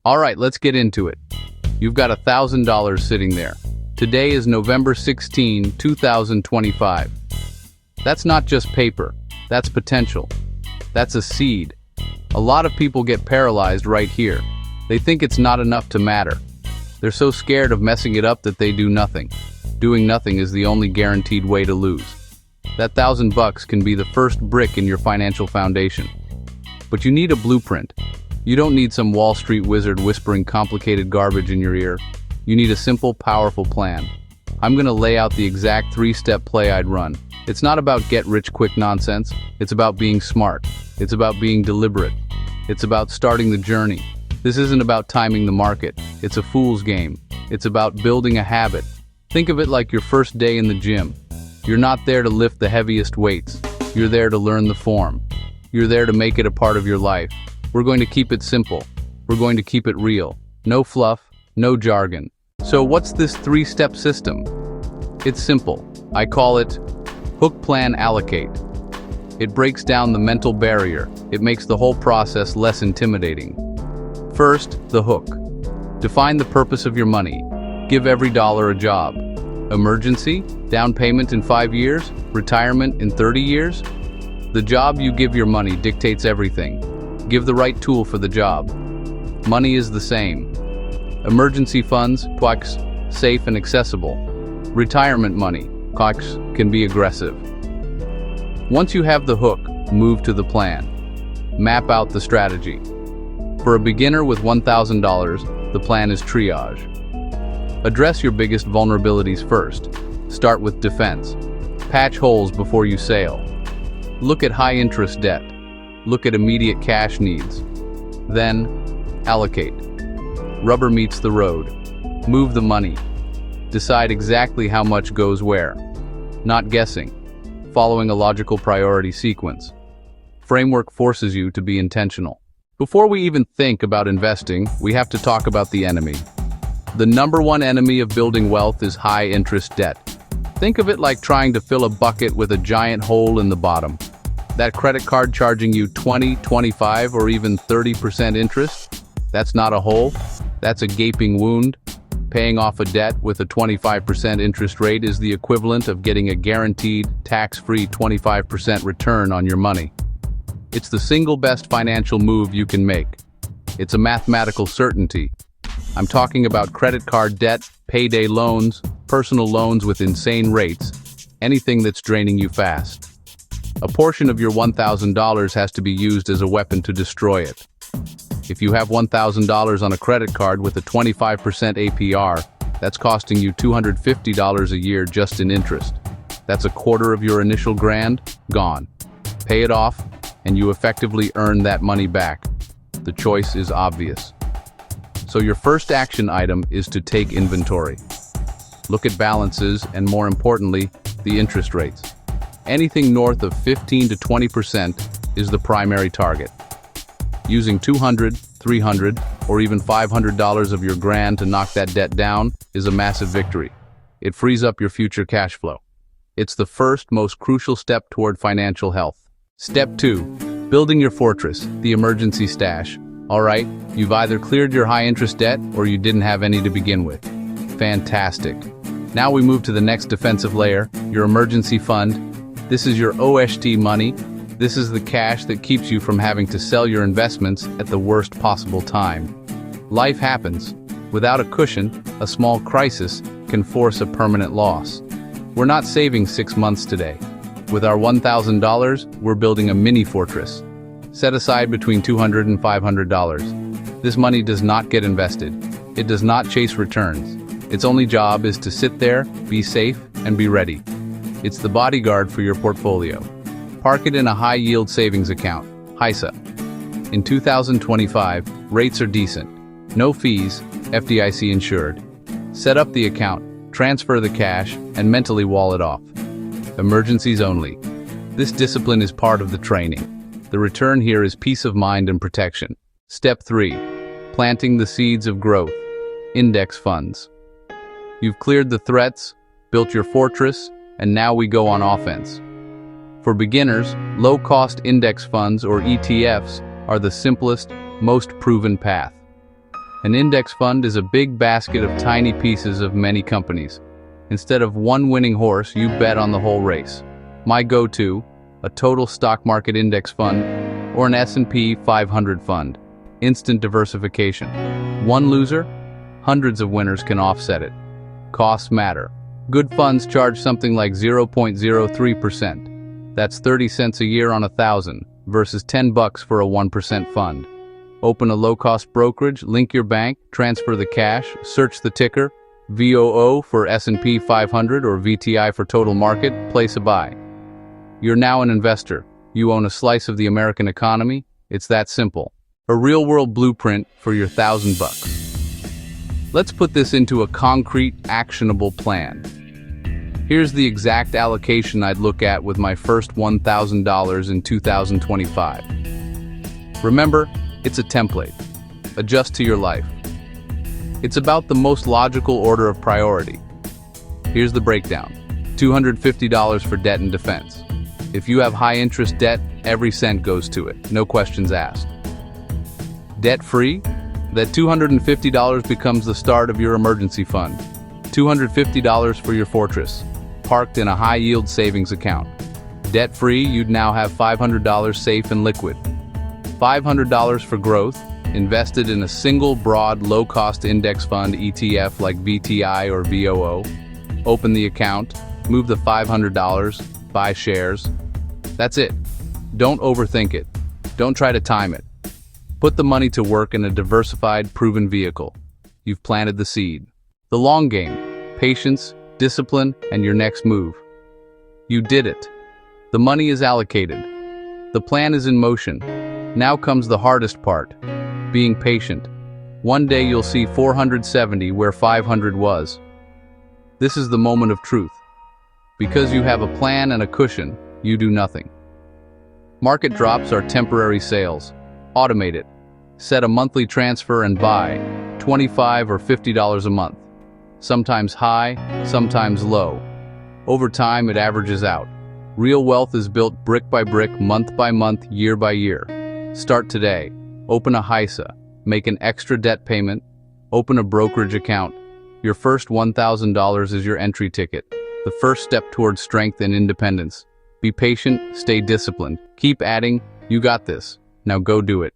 All right, let's get into it. You've got $1,000 sitting there. Today is November 16, 2025. That's not just paper. That's potential. That's a seed. A lot of people get paralyzed right here. They think it's not enough to matter. They're so scared of messing it up that they do nothing. Doing nothing is the only guaranteed way to lose. That $1,000 can be the first brick in your financial foundation. But you need a blueprint. You don't need some Wall Street wizard whispering complicated garbage in your ear. You need a simple, powerful plan. I'm going to lay out the exact 3-step play I'd run. It's not about get-rich-quick nonsense. It's about being smart. It's about being deliberate. It's about starting the journey. This isn't about timing the market. It's a fool's game. It's about building a habit. Think of it like your first day in the gym. You're not there to lift the heaviest weights. You're there to learn the form. You're there to make it a part of your life. We're going to keep it simple. We're going to keep it real. No fluff, no jargon. So what's this 3-step system? It's simple. I call it Hook, Plan, Allocate. It breaks down the mental barrier. It makes the whole process less intimidating. First, the hook. Define the purpose of your money. Give every dollar a job. Emergency? Down payment in 5 years? Retirement in 30 years? The job you give your money dictates everything. Give the right tool for the job. Money is the same. Emergency funds, quacks, safe and accessible. Retirement money, quacks, can be aggressive. Once you have the hook, move to the plan. Map out the strategy. For a beginner with $1,000, the plan is triage. Address your biggest vulnerabilities first. Start with defense. Patch holes before you sail. Look at high-interest debt. Look at immediate cash needs. Then, allocate. Rubber meets the road. Move the money. Decide exactly how much goes where. Not guessing. Following a logical priority sequence. Framework forces you to be intentional. Before we even think about investing, we have to talk about the enemy. The number one enemy of building wealth is high-interest debt. Think of it like trying to fill a bucket with a giant hole in the bottom. That credit card charging you 20, 25, or even 30% interest? That's not a hole. That's a gaping wound. Paying off a debt with a 25% interest rate is the equivalent of getting a guaranteed, tax-free 25% return on your money. It's the single best financial move you can make. It's a mathematical certainty. I'm talking about credit card debt, payday loans, personal loans with insane rates, anything that's draining you fast. A portion of your $1,000 has to be used as a weapon to destroy it. If you have $1,000 on a credit card with a 25% APR, that's costing you $250 a year just in interest. That's a quarter of your initial grand, gone. Pay it off, and you effectively earn that money back. The choice is obvious. So your first action item is to take inventory. Look at balances and, more importantly, the interest rates. Anything north of 15 to 20% is the primary target. Using $200, $300, or even $500 of your grand to knock that debt down is a massive victory. It frees up your future cash flow. It's the first, most crucial step toward financial health. Step 2. Building your fortress, the emergency stash. All right, you've either cleared your high-interest debt or you didn't have any to begin with. Fantastic. Now we move to the next defensive layer, your emergency fund. This is your OST money. This is the cash that keeps you from having to sell your investments at the worst possible time. Life happens. Without a cushion, a small crisis can force a permanent loss. We're not saving 6 months today. With our $1,000, we're building a mini fortress. Set aside between $200 and $500. This money does not get invested. It does not chase returns. Its only job is to sit there, be safe, and be ready. It's the bodyguard for your portfolio. Park it in a high-yield savings account, HISA. In 2025, rates are decent. No fees, FDIC insured. Set up the account, transfer the cash, and mentally wall it off. Emergencies only. This discipline is part of the training. The return here is peace of mind and protection. Step 3. Planting the seeds of growth. Index funds. You've cleared the threats, built your fortress, and now we go on offense. For beginners, low-cost index funds or ETFs are the simplest, most proven path. An index fund is a big basket of tiny pieces of many companies. Instead of one winning horse, you bet on the whole race. My go-to, a total stock market index fund or an S&P 500 fund. Instant diversification. One loser? Hundreds of winners can offset it. Costs matter. Good funds charge something like 0.03%. That's 30 cents a year on 1,000 versus $10 for a 1% fund. Open a low-cost brokerage, link your bank, transfer the cash, search the ticker, VOO for S&P 500 or VTI for total market, place a buy. You're now an investor. You own a slice of the American economy. It's that simple. A real-world blueprint for your $1,000. Let's put this into a concrete, actionable plan. Here's the exact allocation I'd look at with my first $1,000 in 2025. Remember, it's a template. Adjust to your life. It's about the most logical order of priority. Here's the breakdown. $250 for debt and defense. If you have high-interest debt, every cent goes to it, no questions asked. Debt-free? That $250 becomes the start of your emergency fund. $250 for your fortress, parked in a high-yield savings account. Debt-free, you'd now have $500 safe and liquid. $500 for growth, invested in a single broad low-cost index fund ETF like VTI or VOO. Open the account, move the $500, buy shares. That's it. Don't overthink it. Don't try to time it. Put the money to work in a diversified, proven vehicle. You've planted the seed. The long game, patience, discipline, and your next move. You did it. The money is allocated. The plan is in motion. Now comes the hardest part, being patient. One day you'll see 470 where 500 was. This is the moment of truth. Because you have a plan and a cushion, you do nothing. Market drops are temporary sales. Automate it. Set a monthly transfer and buy, $25 or $50 a month. Sometimes high, sometimes low. Over time, it averages out. Real wealth is built brick by brick, month by month, year by year. Start today. Open a HISA. Make an extra debt payment. Open a brokerage account. Your first $1,000 is your entry ticket. The first step towards strength and independence. Be patient, stay disciplined. Keep adding. You got this. Now go do it.